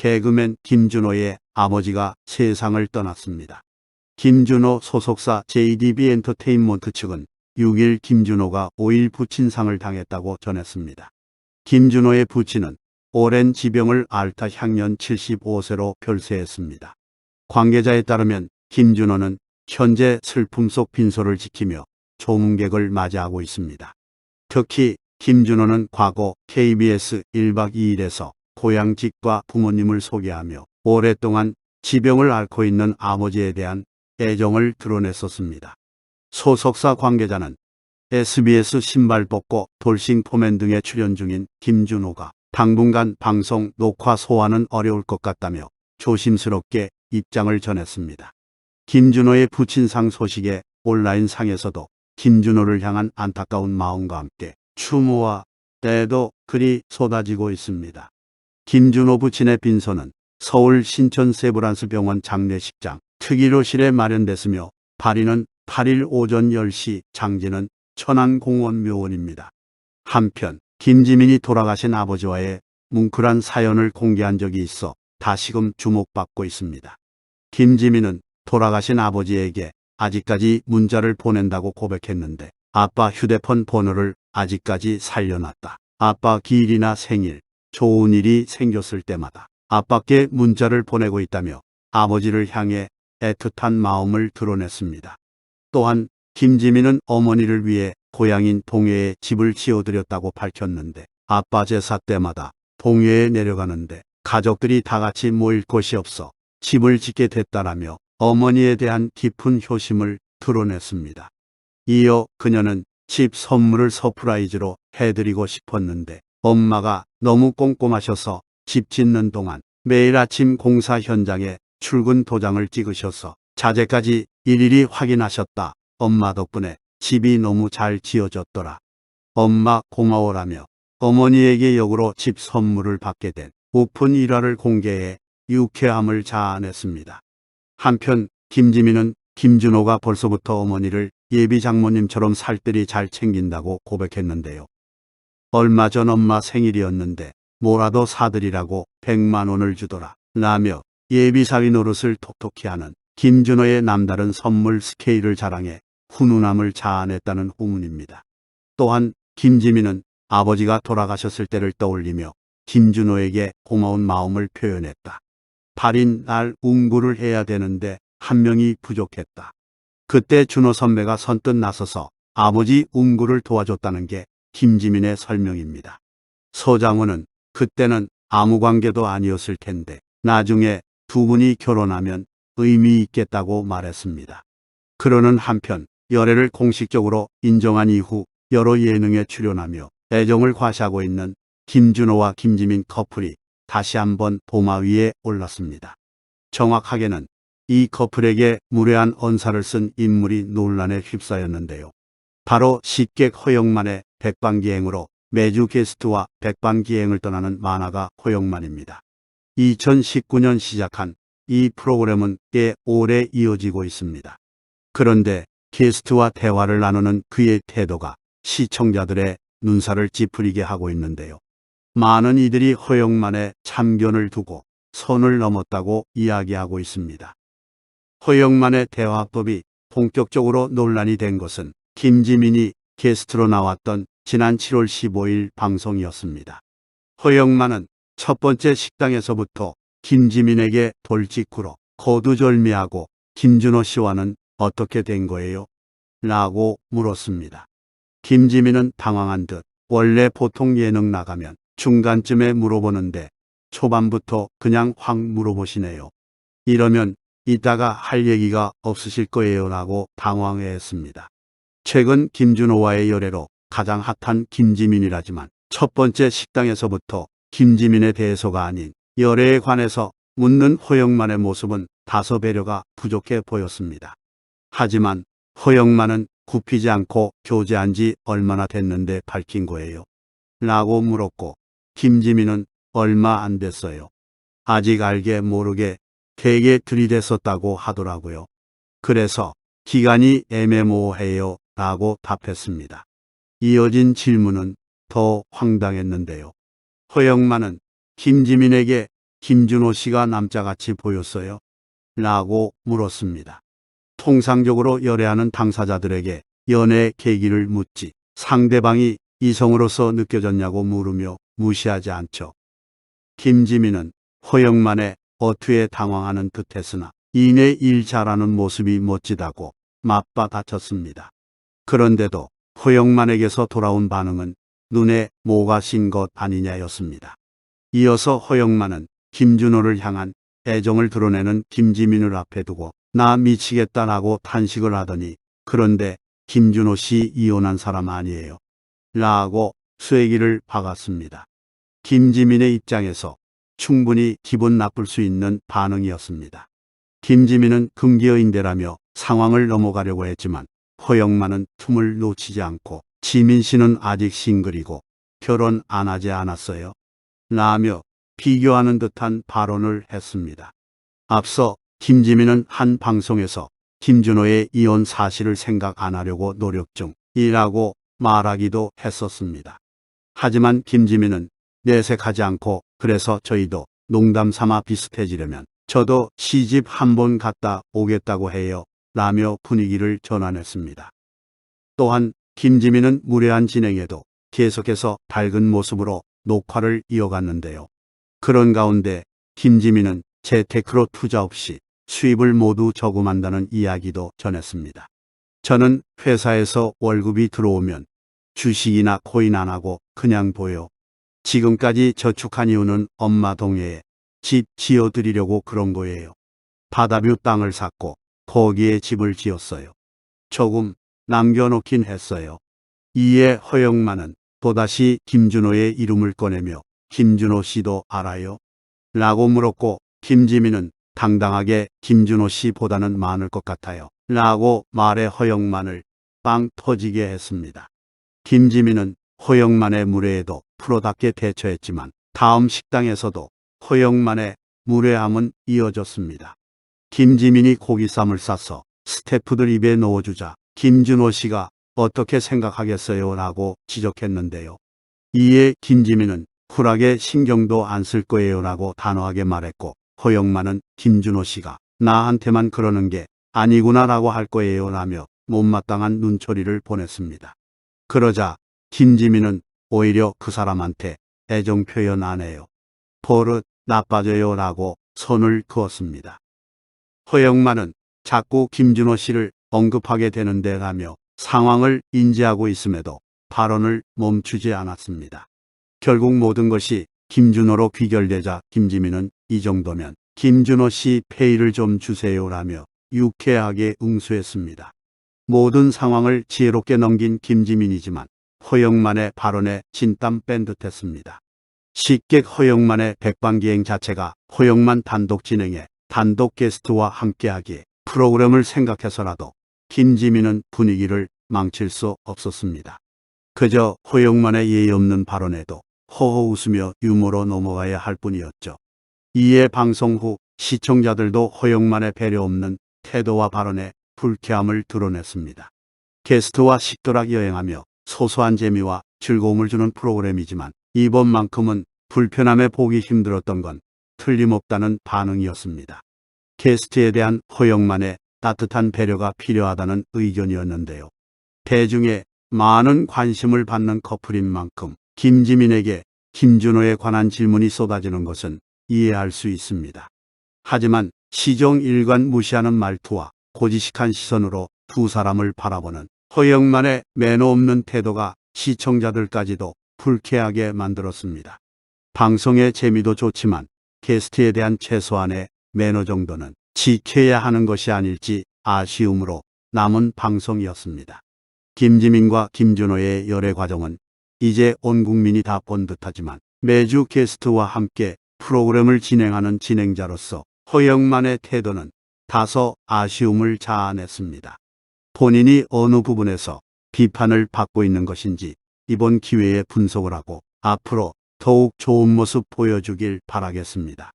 개그맨 김준호의 아버지가 세상을 떠났습니다. 김준호 소속사 JDB 엔터테인먼트 측은 6일 김준호가 5일 부친상을 당했다고 전했습니다. 김준호의 부친은 오랜 지병을 앓다 향년 75세로 별세했습니다. 관계자에 따르면 김준호는 현재 슬픔 속 빈소를 지키며 조문객을 맞이하고 있습니다. 특히 김준호는 과거 KBS 1박 2일에서 고향집과 부모님을 소개하며 오랫동안 지병을 앓고 있는 아버지에 대한 애정을 드러냈었습니다. 소속사 관계자는 SBS 신발 벗고 돌싱 포맨 등에 출연 중인 김준호가 당분간 방송 녹화 소화는 어려울 것 같다며 조심스럽게 입장을 전했습니다. 김준호의 부친상 소식에 온라인상에서도 김준호를 향한 안타까운 마음과 함께 추모와 애도 글이 쏟아지고 있습니다. 김준호 부친의 빈소는 서울 신천 세브란스 병원 장례식장 특일호실에 마련됐으며 발인은 8일 오전 10시, 장지는 천안공원 묘원입니다. 한편 김지민이 돌아가신 아버지와의 뭉클한 사연을 공개한 적이 있어 다시금 주목받고 있습니다. 김지민은 돌아가신 아버지에게 아직까지 문자를 보낸다고 고백했는데 아빠 휴대폰 번호를 아직까지 살려놨다. 아빠 기일이나 생일, 좋은 일이 생겼을 때마다 아빠께 문자를 보내고 있다며 아버지를 향해 애틋한 마음을 드러냈습니다. 또한 김지민은 어머니를 위해 고향인 동해에 집을 지어드렸다고 밝혔는데 아빠 제사 때마다 동해에 내려가는데 가족들이 다 같이 모일 곳이 없어 집을 짓게 됐다라며 어머니에 대한 깊은 효심을 드러냈습니다. 이어 그녀는 집 선물을 서프라이즈로 해드리고 싶었는데 엄마가 너무 꼼꼼하셔서 집 짓는 동안 매일 아침 공사 현장에 출근 도장을 찍으셔서 자재까지 일일이 확인하셨다. 엄마 덕분에 집이 너무 잘 지어졌더라. 엄마 고마워라며 어머니에게 역으로 집 선물을 받게 된 오픈 일화를 공개해 유쾌함을 자아냈습니다. 한편 김지민은 김준호가 벌써부터 어머니를 예비 장모님처럼 살뜰히 잘 챙긴다고 고백했는데요. 얼마 전 엄마 생일이었는데 뭐라도 사드리라고 100만 원을 주더라 라며 예비 사위 노릇을 톡톡히 하는 김준호의 남다른 선물 스케일을 자랑해 훈훈함을 자아냈다는 후문입니다. 또한 김지민은 아버지가 돌아가셨을 때를 떠올리며 김준호에게 고마운 마음을 표현했다. 발인 날 운구를 해야 되는데 한 명이 부족했다. 그때 준호 선배가 선뜻 나서서 아버지 운구를 도와줬다는 게 김지민의 설명입니다. 서장훈은 그때는 아무 관계도 아니었을 텐데 나중에 두 분이 결혼하면 의미 있겠다고 말했습니다. 그러는 한편 열애를 공식적으로 인정한 이후 여러 예능에 출연하며 애정을 과시하고 있는 김준호와 김지민 커플이 다시 한번 도마 위에 올랐습니다. 정확하게는 이 커플에게 무례한 언사를 쓴 인물이 논란에 휩싸였는데요. 바로 식객 허영만의 백반기행으로 매주 게스트와 백반기행을 떠나는 만화가 허영만입니다. 2019년 시작한 이 프로그램은 꽤 오래 이어지고 있습니다. 그런데 게스트와 대화를 나누는 그의 태도가 시청자들의 눈살을 찌푸리게 하고 있는데요. 많은 이들이 허영만의 참견을 두고 선을 넘었다고 이야기하고 있습니다. 허영만의 대화법이 본격적으로 논란이 된 것은 김지민이 게스트로 나왔던 지난 7월 15일 방송이었습니다. 허영만은 첫 번째 식당에서부터 김지민에게 돌직구로 거두절미하고 김준호 씨와는 어떻게 된 거예요? 라고 물었습니다. 김지민은 당황한 듯 원래 보통 예능 나가면 중간쯤에 물어보는데 초반부터 그냥 확 물어보시네요. 이러면 이따가 할 얘기가 없으실 거예요 라고 당황해했습니다. 최근 김준호와의 열애로 가장 핫한 김지민이라지만 첫 번째 식당에서부터 김지민에 대해서가 아닌 열애에 관해서 묻는 허영만의 모습은 다소 배려가 부족해 보였습니다. 하지만 허영만은 굽히지 않고 교제한 지 얼마나 됐는데 밝힌 거예요? 라고 물었고 김지민은 얼마 안 됐어요. 아직 알게 모르게 되게 들이댔었다고 하더라고요. 그래서 기간이 애매모호해요 라고 답했습니다. 이어진 질문은 더 황당했는데요. 허영만은 김지민에게 김준호 씨가 남자같이 보였어요? 라고 물었습니다. 통상적으로 열애하는 당사자들에게 연애의 계기를 묻지 상대방이 이성으로서 느껴졌냐고 물으며 무시하지 않죠. 김지민은 허영만의 어투에 당황하는 듯했으나 이내 일 잘하는 모습이 멋지다고 맞받아쳤습니다. 그런데도 허영만에게서 돌아온 반응은 눈에 뭐가 신 것 아니냐였습니다. 이어서 허영만은 김준호를 향한 애정을 드러내는 김지민을 앞에 두고 나 미치겠다라고 탄식을 하더니 그런데 김준호 씨 이혼한 사람 아니에요? 라고 쐐기를 박았습니다. 김지민의 입장에서 충분히 기분 나쁠 수 있는 반응이었습니다. 김지민은 금기어인대라며 상황을 넘어가려고 했지만 허영만은 틈을 놓치지 않고 지민 씨는 아직 싱글이고 결혼 안 하지 않았어요? 라며 비교하는 듯한 발언을 했습니다. 앞서 김지민은 한 방송에서 김준호의 이혼 사실을 생각 안 하려고 노력 중이라고 말하기도 했었습니다. 하지만 김지민은 내색하지 않고 그래서 저희도 농담 삼아 비슷해지려면 저도 시집 한번 갔다 오겠다고 해요. 라며 분위기를 전환했습니다. 또한 김지민은 무례한 진행에도 계속해서 밝은 모습으로 녹화를 이어갔는데요. 그런 가운데 김지민은 재테크로 투자 없이 수입을 모두 저금한다는 이야기도 전했습니다. 저는 회사에서 월급이 들어오면 주식이나 코인 안 하고 그냥 둬요. 지금까지 저축한 이유는 엄마 동해에 집 지어드리려고 그런 거예요. 바다뷰 땅을 샀고 거기에 집을 지었어요. 조금 남겨놓긴 했어요. 이에 허영만은 또다시 김준호의 이름을 꺼내며 김준호 씨도 알아요? 라고 물었고 김지민은 당당하게 김준호 씨보다는 많을 것 같아요. 라고 말해 허영만을 빵 터지게 했습니다. 김지민은 허영만의 무례에도 프로답게 대처했지만 다음 식당에서도 허영만의 무례함은 이어졌습니다. 김지민이 고기쌈을 싸서 스태프들 입에 넣어주자 김준호 씨가 어떻게 생각하겠어요? 라고 지적했는데요. 이에 김지민은 쿨하게 신경도 안 쓸 거예요 라고 단호하게 말했고 허영만은 김준호 씨가 나한테만 그러는 게 아니구나 라고 할 거예요 라며 못마땅한 눈초리를 보냈습니다. 그러자 김지민은 오히려 그 사람한테 애정 표현 안 해요. 버릇 나빠져요 라고 선을 그었습니다. 허영만은 자꾸 김준호 씨를 언급하게 되는데 라며 상황을 인지하고 있음에도 발언을 멈추지 않았습니다. 결국 모든 것이 김준호로 귀결되자 김지민은 이 정도면 김준호 씨 페이를 좀 주세요라며 유쾌하게 응수했습니다. 모든 상황을 지혜롭게 넘긴 김지민이지만 허영만의 발언에 진땀 뺀 듯했습니다. 식객 허영만의 백반기행 자체가 허영만 단독 진행에 단독 게스트와 함께하기에 프로그램을 생각해서라도 김지민은 분위기를 망칠 수 없었습니다. 그저 허영만의 예의 없는 발언에도 허허 웃으며 유머로 넘어가야 할 뿐이었죠. 이에 방송 후 시청자들도 허영만의 배려 없는 태도와 발언에 불쾌함을 드러냈습니다. 게스트와 식도락 여행하며 소소한 재미와 즐거움을 주는 프로그램이지만 이번만큼은 불편함에 보기 힘들었던 건 틀림없다는 반응이었습니다. 게스트에 대한 허영만의 따뜻한 배려가 필요하다는 의견이었는데요. 대중의 많은 관심을 받는 커플인 만큼 김지민에게 김준호에 관한 질문이 쏟아지는 것은 이해할 수 있습니다. 하지만 시종 일관 무시하는 말투와 고지식한 시선으로 두 사람을 바라보는 허영만의 매너 없는 태도가 시청자들까지도 불쾌하게 만들었습니다. 방송의 재미도 좋지만 게스트에 대한 최소한의 매너 정도는 지켜야 하는 것이 아닐지 아쉬움으로 남은 방송이었습니다. 김지민과 김준호의 열애 과정은 이제 온 국민이 다 본 듯하지만 매주 게스트와 함께 프로그램을 진행하는 진행자로서 허영만의 태도는 다소 아쉬움을 자아냈습니다. 본인이 어느 부분에서 비판을 받고 있는 것인지 이번 기회에 분석을 하고 앞으로 더욱 좋은 모습 보여주길 바라겠습니다.